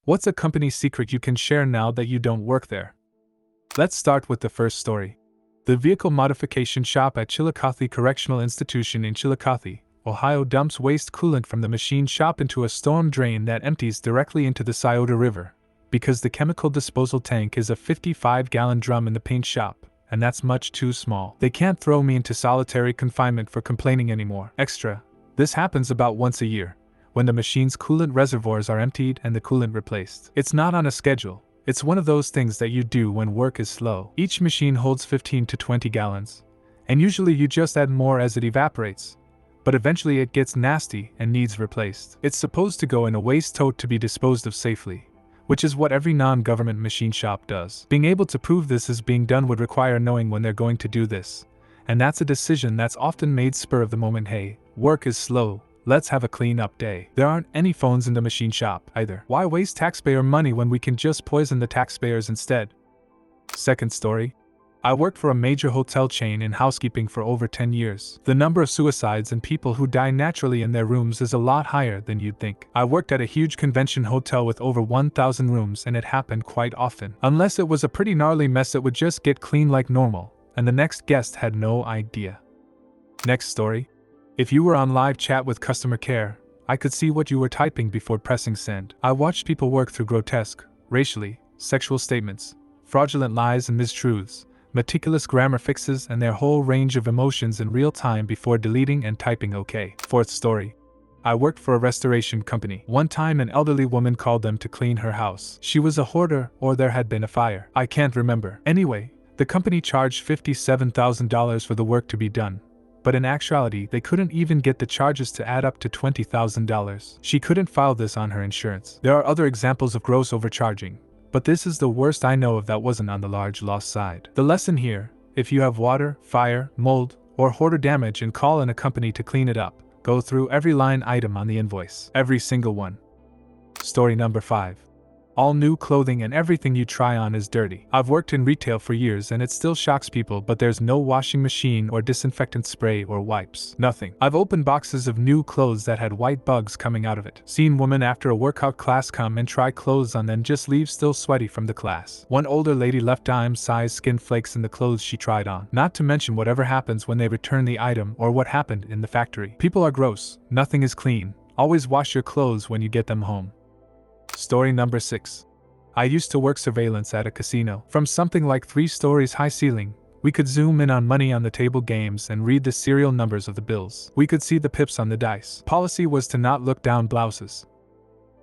What's a company secret you can share now that you don't work there? Let's start with the first story. The vehicle modification shop at Chillicothe Correctional Institution in Chillicothe, Ohio dumps waste coolant from the machine shop into a storm drain that empties directly into the Scioto River. Because the chemical disposal tank is a 55-gallon drum in the paint shop, and that's much too small. They can't throw me into solitary confinement for complaining anymore. Extra. This happens about once a year, when the machine's coolant reservoirs are emptied and the coolant replaced. It's not on a schedule. It's one of those things that you do when work is slow. Each machine holds 15 to 20 gallons, and usually you just add more as it evaporates. But eventually it gets nasty and needs replaced. It's supposed to go in a waste tote to be disposed of safely, which is what every non-government machine shop does. Being able to prove this is being done would require knowing when they're going to do this, and that's a decision that's often made spur of the moment. Hey, work is slow, let's have a clean-up day. There aren't any phones in the machine shop either. Why waste taxpayer money when we can just poison the taxpayers instead? Second story. I worked for a major hotel chain in housekeeping for over 10 years. The number of suicides and people who die naturally in their rooms is a lot higher than you'd think. I worked at a huge convention hotel with over 1,000 rooms, and it happened quite often. Unless it was a pretty gnarly mess, it would just get clean like normal, and the next guest had no idea. Next story. If you were on live chat with customer care, I could see what you were typing before pressing send. I watched people work through grotesque, racially, sexual statements, fraudulent lies and mistruths, meticulous grammar fixes, and their whole range of emotions in real time before deleting and typing OK. Fourth story. I worked for a restoration company. One time an elderly woman called them to clean her house. She was a hoarder, or there had been a fire. I can't remember. Anyway, the company charged $57,000 for the work to be done. But in actuality, they couldn't even get the charges to add up to $20,000. She couldn't file this on her insurance. There are other examples of gross overcharging, but this is the worst I know of that wasn't on the large loss side. The lesson here: if you have water, fire, mold, or hoarder damage and call in a company to clean it up, go through every line item on the invoice. Every single one. Story number 5. All new clothing and everything you try on is dirty. I've worked in retail for years and it still shocks people, but there's no washing machine or disinfectant spray or wipes. Nothing. I've opened boxes of new clothes that had white bugs coming out of it. Seen women after a workout class come and try clothes on, then just leave still sweaty from the class. One older lady left dime-sized skin flakes in the clothes she tried on. Not to mention whatever happens when they return the item or what happened in the factory. People are gross. Nothing is clean. Always wash your clothes when you get them home. Story number 6. I used to work surveillance at a casino. From something like 3 stories high ceiling, we could zoom in on money on the table games and read the serial numbers of the bills. We could see the pips on the dice. Policy was to not look down blouses.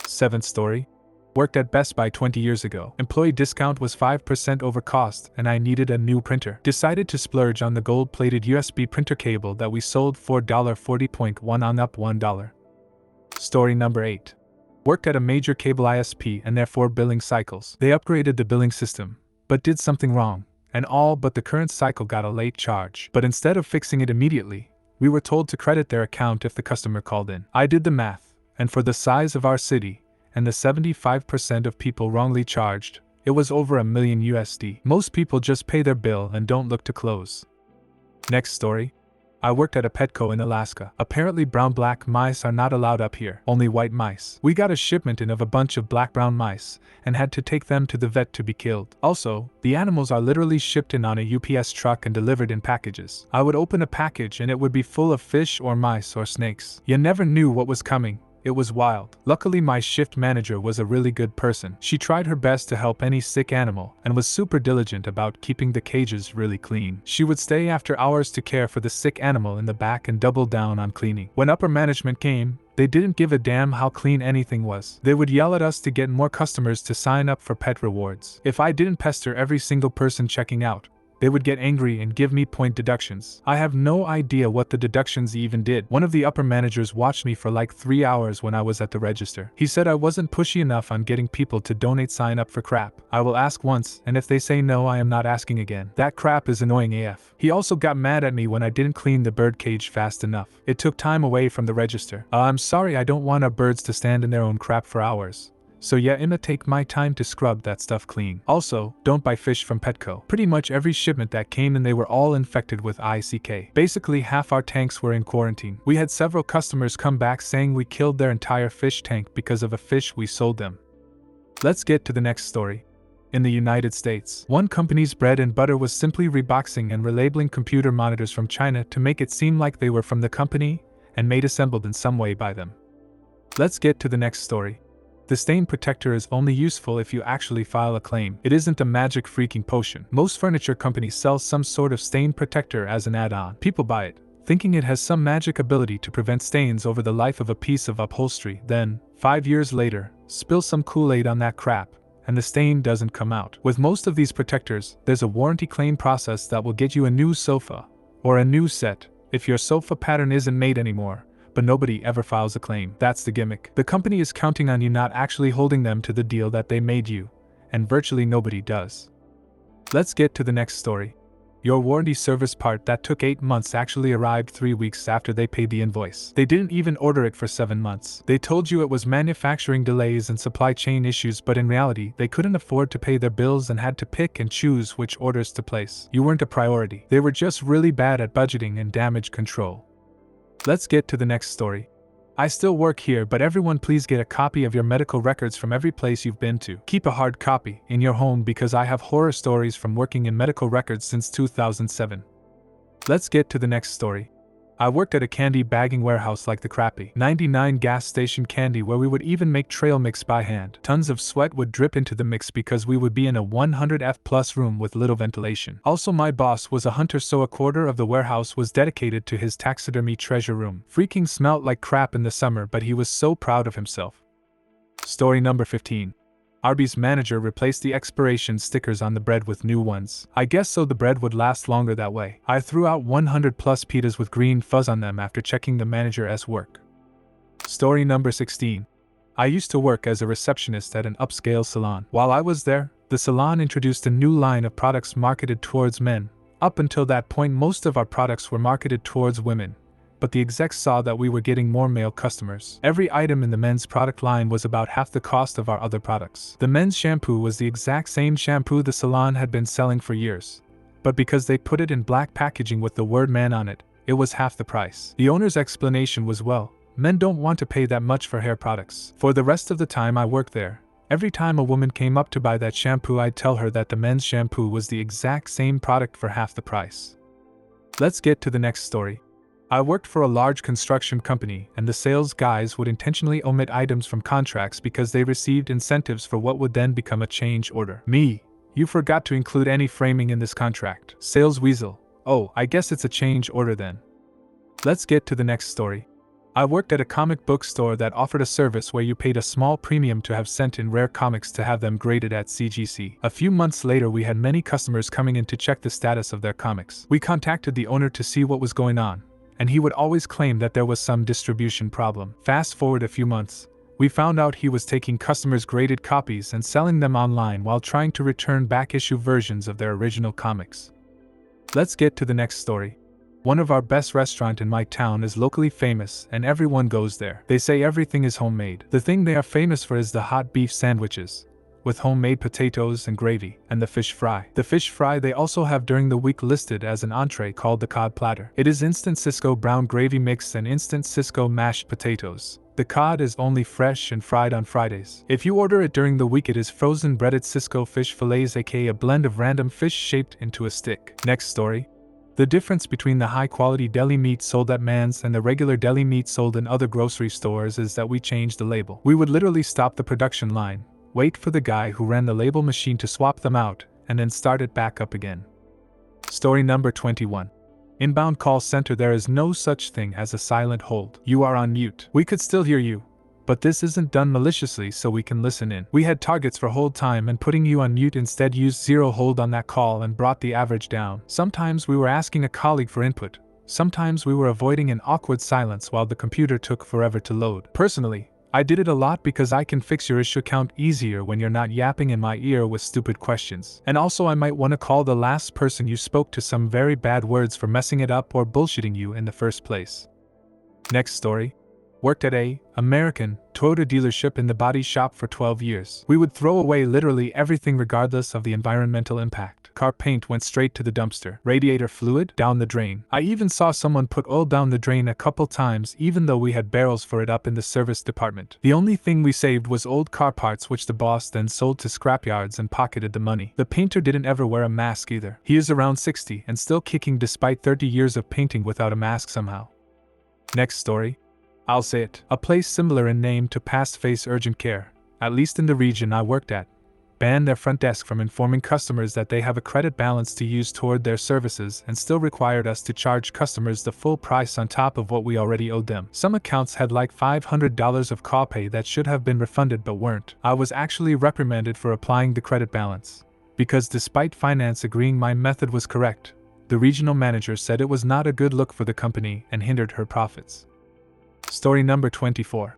7th story. Worked at Best Buy 20 years ago. Employee discount was 5% over cost and I needed a new printer. Decided to splurge on the gold-plated USB printer cable that we sold for $40.1 on up $1. Story number 8. Worked at a major cable ISP and therefore billing cycles. They upgraded the billing system, but did something wrong, and all but the current cycle got a late charge. But instead of fixing it immediately, we were told to credit their account if the customer called in. I did the math, and for the size of our city, and the 75% of people wrongly charged, it was over $1 million USD. Most people just pay their bill and don't look to close. Next story. I worked at a Petco in Alaska. Apparently brown-black mice are not allowed up here, only white mice. We got a shipment in of a bunch of black-brown mice, and had to take them to the vet to be killed. Also, the animals are literally shipped in on a UPS truck and delivered in packages. I would open a package and it would be full of fish or mice or snakes. You never knew what was coming. It was wild. Luckily my shift manager was a really good person. She tried her best to help any sick animal, and was super diligent about keeping the cages really clean. She would stay after hours to care for the sick animal in the back and double down on cleaning. When upper management came, they didn't give a damn how clean anything was. They would yell at us to get more customers to sign up for pet rewards. If I didn't pester every single person checking out, they would get angry and give me point deductions. I have no idea what the deductions even did. One of the upper managers watched me for like 3 hours when I was at the register. He said I wasn't pushy enough on getting people to donate sign up for crap. I will ask once, and if they say no, I am not asking again. That crap is annoying AF. He also got mad at me when I didn't clean the bird cage fast enough. It took time away from the register. I'm sorry, I don't want our birds to stand in their own crap for hours. So yeah, I'ma take my time to scrub that stuff clean. Also, don't buy fish from Petco. Pretty much every shipment that came in, they were all infected with ICK. Basically half our tanks were in quarantine. We had several customers come back saying we killed their entire fish tank because of a fish we sold them. Let's get to the next story. In the United States, one company's bread and butter was simply reboxing and relabeling computer monitors from China to make it seem like they were from the company and made assembled in some way by them. Let's get to the next story. The stain protector is only useful if you actually file a claim. It isn't a magic freaking potion. Most furniture companies sell some sort of stain protector as an add-on. People buy it, thinking it has some magic ability to prevent stains over the life of a piece of upholstery. Then, 5 years later, spill some Kool-Aid on that crap, and the stain doesn't come out. With most of these protectors, there's a warranty claim process that will get you a new sofa, or a new set, if your sofa pattern isn't made anymore, but nobody ever files a claim. That's the gimmick. The company is counting on you not actually holding them to the deal that they made you, and virtually nobody does. Let's get to the next story. Your warranty service part that took 8 months actually arrived 3 weeks after they paid the invoice. They didn't even order it for 7 months. They told you it was manufacturing delays and supply chain issues, but in reality, they couldn't afford to pay their bills and had to pick and choose which orders to place. You weren't a priority. They were just really bad at budgeting and damage control. Let's get to the next story. I still work here, but everyone please get a copy of your medical records from every place you've been to. Keep a hard copy in your home because I have horror stories from working in medical records since 2007. Let's get to the next story. I worked at a candy bagging warehouse like the crappy 99 gas station candy where we would even make trail mix by hand. Tons of sweat would drip into the mix because we would be in a 100F plus room with little ventilation. Also, my boss was a hunter, so a quarter of the warehouse was dedicated to his taxidermy treasure room. Freaking smelled like crap in the summer, but he was so proud of himself. Story number 15. Arby's manager replaced the expiration stickers on the bread with new ones. I guess so the bread would last longer that way. I threw out 100 plus pitas with green fuzz on them after checking the manager's work. Story number 16. I used to work as a receptionist at an upscale salon. While I was there, the salon introduced a new line of products marketed towards men. Up until that point, most of our products were marketed towards women, but the execs saw that we were getting more male customers. Every item in the men's product line was about half the cost of our other products. The men's shampoo was the exact same shampoo the salon had been selling for years, but because they put it in black packaging with the word man on it, it was half the price. The owner's explanation was, well, men don't want to pay that much for hair products. For the rest of the time I worked there, every time a woman came up to buy that shampoo, I'd tell her that the men's shampoo was the exact same product for half the price. Let's get to the next story. I worked for a large construction company, and the sales guys would intentionally omit items from contracts because they received incentives for what would then become a change order. Me, you forgot to include any framing in this contract. Sales weasel. Oh, I guess it's a change order then. Let's get to the next story. I worked at a comic book store that offered a service where you paid a small premium to have sent in rare comics to have them graded at CGC. A few months later, we had many customers coming in to check the status of their comics. We contacted the owner to see what was going on, and he would always claim that there was some distribution problem. Fast forward a few months, we found out he was taking customers' graded copies and selling them online while trying to return back-issue versions of their original comics. Let's get to the next story. One of our best restaurants in my town is locally famous and everyone goes there. They say everything is homemade. The thing they are famous for is the hot beef sandwiches, with homemade potatoes and gravy, and the fish fry. The fish fry they also have during the week listed as an entree called the cod platter. It is instant Cisco brown gravy mix and instant Cisco mashed potatoes. The cod is only fresh and fried on Fridays. If you order it during the week, it is frozen breaded Cisco fish fillets, aka a blend of random fish shaped into a stick. Next story. The difference between the high-quality deli meat sold at Man's and the regular deli meat sold in other grocery stores is that we changed the label. We would literally stop the production line, wait for the guy who ran the label machine to swap them out, and then start it back up again. Story number 21. Inbound call center. There is no such thing as a silent hold. You are on mute. We could still hear you, but this isn't done maliciously so we can listen in. We had targets for hold time, and putting you on mute instead used zero hold on that call and brought the average down. Sometimes we were asking a colleague for input. Sometimes we were avoiding an awkward silence while the computer took forever to load. Personally, I did it a lot because I can fix your issue count easier when you're not yapping in my ear with stupid questions. And also I might want to call the last person you spoke to some very bad words for messing it up or bullshitting you in the first place. Next story. Worked at a American Toyota dealership in the body shop for 12 years. We would throw away literally everything regardless of the environmental impact. Car paint went straight to the dumpster. Radiator fluid down the drain. I even saw someone put oil down the drain a couple times even though we had barrels for it up in the service department. The only thing we saved was old car parts which the boss then sold to scrapyards and pocketed the money. The painter didn't ever wear a mask either. He is around 60 and still kicking despite 30 years of painting without a mask somehow. Next story. I'll say it. A place similar in name to Past Face Urgent Care, at least in the region I worked at, banned their front desk from informing customers that they have a credit balance to use toward their services and still required us to charge customers the full price on top of what we already owed them. Some accounts had like $500 of call pay that should have been refunded but weren't. I was actually reprimanded for applying the credit balance, because despite finance agreeing my method was correct, the regional manager said it was not a good look for the company and hindered her profits. Story number 24.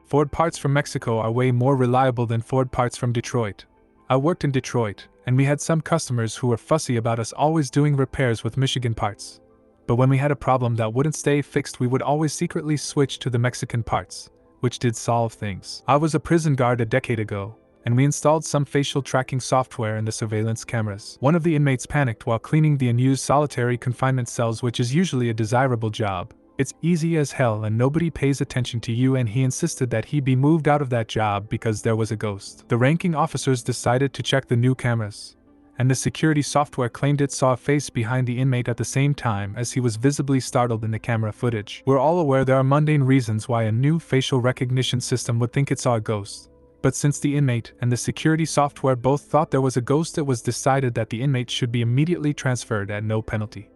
Ford parts from Mexico are way more reliable than Ford parts from Detroit. I worked in Detroit, and we had some customers who were fussy about us always doing repairs with Michigan parts. But when we had a problem that wouldn't stay fixed, we would always secretly switch to the Mexican parts, which did solve things. I was a prison guard a decade ago, and we installed some facial tracking software in the surveillance cameras. One of the inmates panicked while cleaning the unused solitary confinement cells, which is usually a desirable job. It's easy as hell and nobody pays attention to you, and he insisted that he be moved out of that job because there was a ghost. The ranking officers decided to check the new cameras, and the security software claimed it saw a face behind the inmate at the same time as he was visibly startled in the camera footage. We're all aware there are mundane reasons why a new facial recognition system would think it saw a ghost, but since the inmate and the security software both thought there was a ghost, it was decided that the inmate should be immediately transferred at no penalty.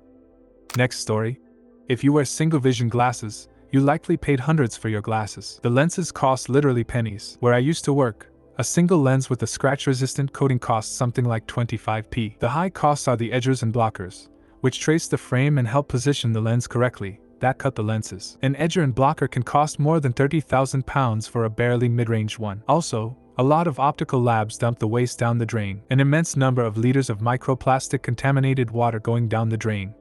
Next story. If you wear single vision glasses, you likely paid hundreds for your glasses. The lenses cost literally pennies. Where I used to work, a single lens with a scratch-resistant coating costs something like 25p. The high costs are the edgers and blockers, which trace the frame and help position the lens correctly, that cut the lenses. An edger and blocker can cost more than £30,000 for a barely mid-range one. Also, a lot of optical labs dump the waste down the drain, an immense number of liters of microplastic contaminated water going down the drain.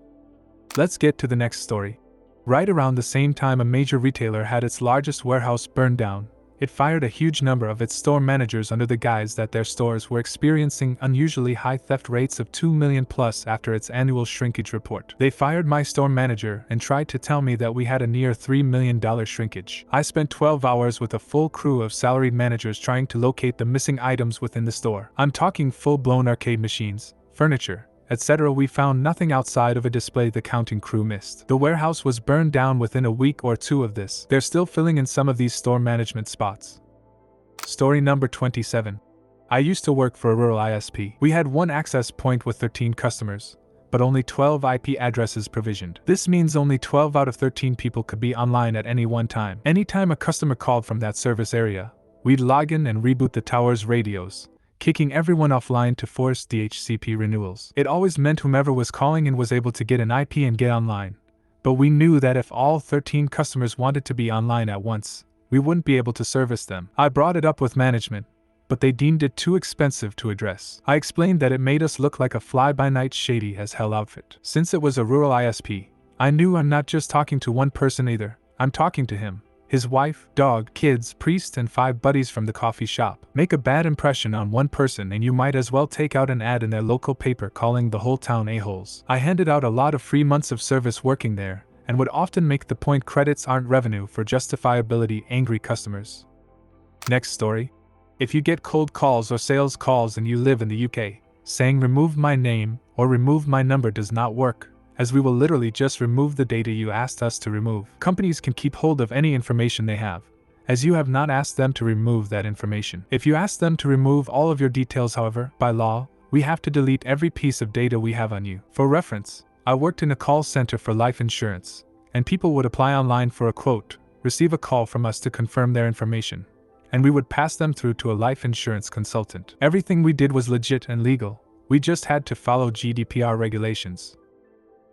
Let's get to the next story. Right around the same time a major retailer had its largest warehouse burned down, it fired a huge number of its store managers under the guise that their stores were experiencing unusually high theft rates of 2 million plus after its annual shrinkage report. They fired my store manager and tried to tell me that we had a near $3 million shrinkage. I spent 12 hours with a full crew of salaried managers trying to locate the missing items within the store. I'm talking full-blown arcade machines, furniture, etc. We found nothing outside of a display the counting crew missed. The warehouse was burned down within a week or two of this. They're still filling in some of these store management spots. Story number 27. I used to work for a rural ISP. We had one access point with 13 customers, but only 12 IP addresses provisioned. This means only 12 out of 13 people could be online at any one time. Anytime a customer called from that service area, we'd log in and reboot the tower's radios, kicking everyone offline to force DHCP renewals. It always meant whomever was calling in was able to get an IP and get online. But we knew that if all 13 customers wanted to be online at once, we wouldn't be able to service them. I brought it up with management, but they deemed it too expensive to address. I explained that it made us look like a fly-by-night shady as hell outfit. Since it was a rural ISP, I knew I'm not just talking to one person either, I'm talking to him, his wife, dog, kids, priest, and 5 buddies from the coffee shop. Make a bad impression on one person and you might as well take out an ad in their local paper calling the whole town a-holes. I handed out a lot of free months of service working there, and would often make the point credits aren't revenue for justifiability angry customers. Next story. If you get cold calls or sales calls and you live in the UK, saying remove my name or remove my number does not work, as we will literally just remove the data you asked us to remove. Companies can keep hold of any information they have, as you have not asked them to remove that information. If you ask them to remove all of your details, however, by law, we have to delete every piece of data we have on you. For reference, I worked in a call center for life insurance, and people would apply online for a quote, receive a call from us to confirm their information, and we would pass them through to a life insurance consultant. Everything we did was legit and legal, we just had to follow GDPR regulations.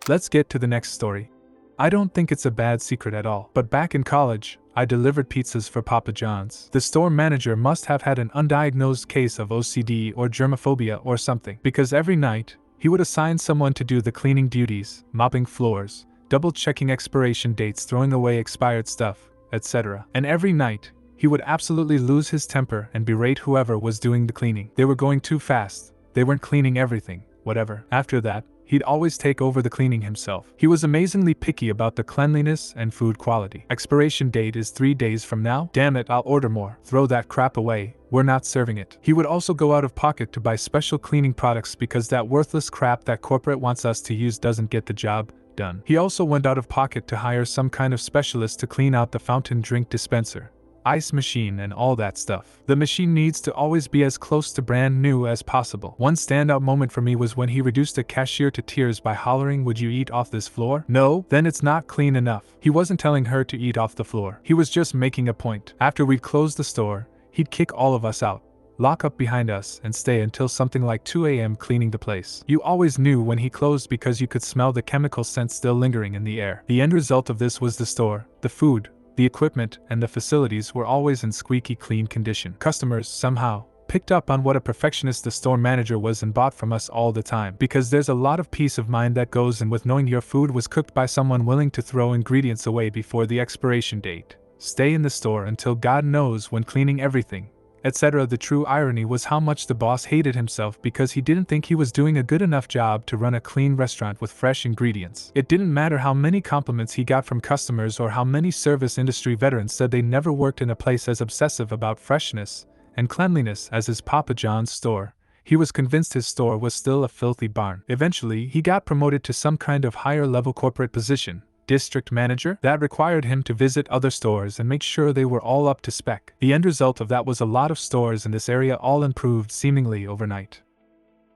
Let's get to the next story. I don't think it's a bad secret at all, but back in college, I delivered pizzas for Papa John's. The store manager must have had an undiagnosed case of OCD or germophobia or something, because every night, he would assign someone to do the cleaning duties, mopping floors, double-checking expiration dates, throwing away expired stuff, etc. And every night, he would absolutely lose his temper and berate whoever was doing the cleaning. They were going too fast, they weren't cleaning everything, whatever. After that, he'd always take over the cleaning himself. He was amazingly picky about the cleanliness and food quality. Expiration date is 3 days from now? Damn it, I'll order more. Throw that crap away, we're not serving it. He would also go out of pocket to buy special cleaning products because that worthless crap that corporate wants us to use doesn't get the job done. He also went out of pocket to hire some kind of specialist to clean out the fountain drink dispenser, ice machine, and all that stuff. The machine needs to always be as close to brand new as possible. One standout moment for me was when he reduced a cashier to tears by hollering, "Would you eat off this floor? No? Then it's not clean enough." He wasn't telling her to eat off the floor. He was just making a point. After we'd closed the store, he'd kick all of us out, lock up behind us, and stay until something like 2 a.m. cleaning the place. You always knew when he closed because you could smell the chemical scent still lingering in the air. The end result of this was the store, the food, the equipment, and the facilities were always in squeaky clean condition. Customers, somehow, picked up on what a perfectionist the store manager was and bought from us all the time. Because there's a lot of peace of mind that goes in with knowing your food was cooked by someone willing to throw ingredients away before the expiration date, stay in the store until God knows when cleaning everything, etc. The true irony was how much the boss hated himself because he didn't think he was doing a good enough job to run a clean restaurant with fresh ingredients. It didn't matter how many compliments he got from customers or how many service industry veterans said they never worked in a place as obsessive about freshness and cleanliness as his Papa John's store. He was convinced his store was still a filthy barn. Eventually, he got promoted to some kind of higher-level corporate position, district manager, that required him to visit other stores and make sure they were all up to spec. The end result of that was a lot of stores in this area all improved seemingly overnight.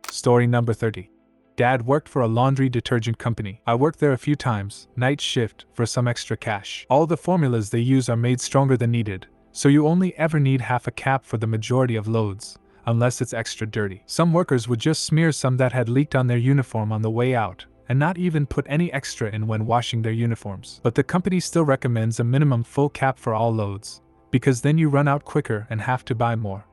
Story number 30. Dad worked for a laundry detergent company. I worked there a few times, night shift, for some extra cash. All the formulas they use are made stronger than needed, so you only ever need half a cap for the majority of loads, unless it's extra dirty. Some workers would just smear some that had leaked on their uniform on the way out, and not even put any extra in when washing their uniforms. But the company still recommends a minimum full cap for all loads, because then you run out quicker and have to buy more.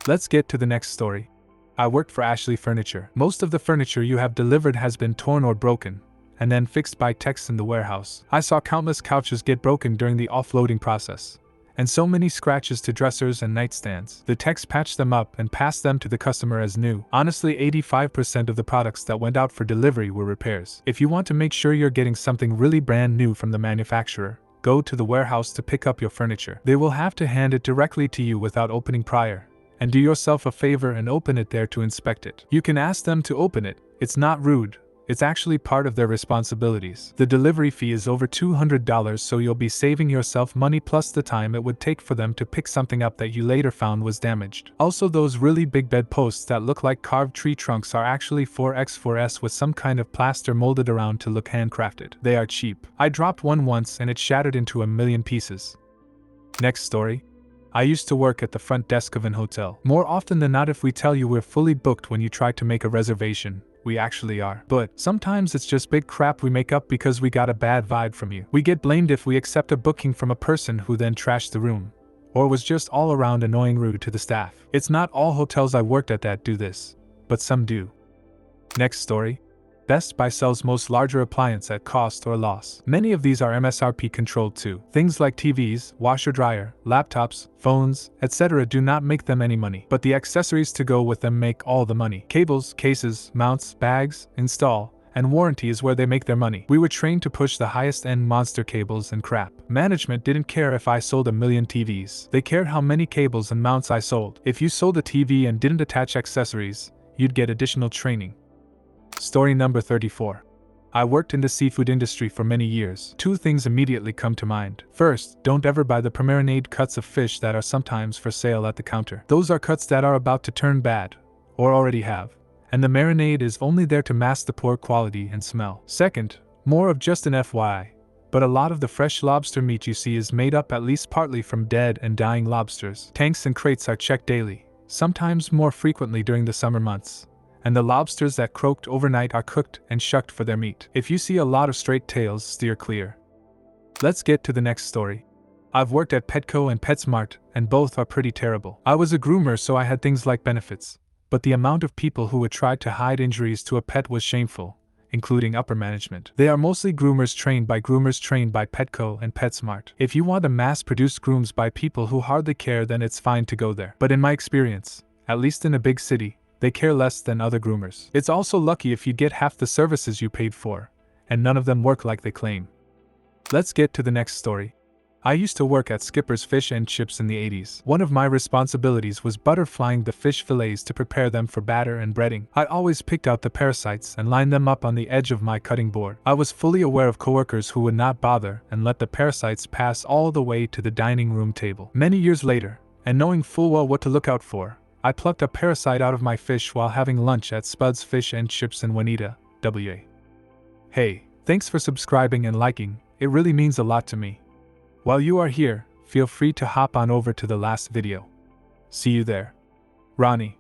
Let's get to the next story. I worked for Ashley Furniture. Most of the furniture you have delivered has been torn or broken, and then fixed by techs in the warehouse. I saw countless couches get broken during the offloading process, and so many scratches to dressers and nightstands. The techs patched them up and passed them to the customer as new. Honestly, 85% of the products that went out for delivery were repairs. If you want to make sure you're getting something really brand new from the manufacturer, go to the warehouse to pick up your furniture. They will have to hand it directly to you without opening prior, and do yourself a favor and open it there to inspect it. You can ask them to open it, it's not rude. It's actually part of their responsibilities. The delivery fee is over $200, so you'll be saving yourself money plus the time it would take for them to pick something up that you later found was damaged. Also, those really big bedposts that look like carved tree trunks are actually 4x4s with some kind of plaster molded around to look handcrafted. They are cheap. I dropped one once and it shattered into a million pieces. Next story. I used to work at the front desk of an hotel. More often than not, if we tell you we're fully booked when you try to make a reservation, we actually are. But sometimes it's just big crap we make up because we got a bad vibe from you. We get blamed if we accept a booking from a person who then trashed the room, or was just all around annoying rude to the staff. It's not all hotels I worked at that do this, but some do. Next story. Best Buy sells most larger appliance at cost or loss. Many of these are MSRP controlled too. Things like TVs, washer-dryer, laptops, phones, etc. do not make them any money, but the accessories to go with them make all the money. Cables, cases, mounts, bags, install, and warranty is where they make their money. We were trained to push the highest end monster cables and crap. Management didn't care if I sold 1 million TVs. They cared how many cables and mounts I sold. If you sold a TV and didn't attach accessories, you'd get additional training. Story number 34. I worked in the seafood industry for many years. 2 things immediately come to mind. First, don't ever buy the pre-marinated cuts of fish that are sometimes for sale at the counter. Those are cuts that are about to turn bad, or already have, and the marinade is only there to mask the poor quality and smell. Second, more of just an FYI, but a lot of the fresh lobster meat you see is made up at least partly from dead and dying lobsters. Tanks and crates are checked daily, sometimes more frequently during the summer months, and the lobsters that croaked overnight are cooked and shucked for their meat. If you see a lot of straight tails, steer clear. Let's get to the next story. I've worked at Petco and PetSmart, and both are pretty terrible. I was a groomer, so I had things like benefits, but the amount of people who would try to hide injuries to a pet was shameful, including upper management. They are mostly groomers trained by Petco and PetSmart. If you want a mass-produced grooms by people who hardly care, then it's fine to go there. But in my experience, at least in a big city, they care less than other groomers. It's also lucky if you get half the services you paid for, and none of them work like they claim. Let's get to the next story. I used to work at Skipper's Fish and Chips in the 80s. One of my responsibilities was butterflying the fish fillets to prepare them for batter and breading. I always picked out the parasites and lined them up on the edge of my cutting board. I was fully aware of coworkers who would not bother and let the parasites pass all the way to the dining room table. Many years later, and knowing full well what to look out for, I plucked a parasite out of my fish while having lunch at Spud's Fish and Chips in Juanita, WA. Hey, thanks for subscribing and liking, it really means a lot to me. While you are here, feel free to hop on over to the last video. See you there. Ronnie.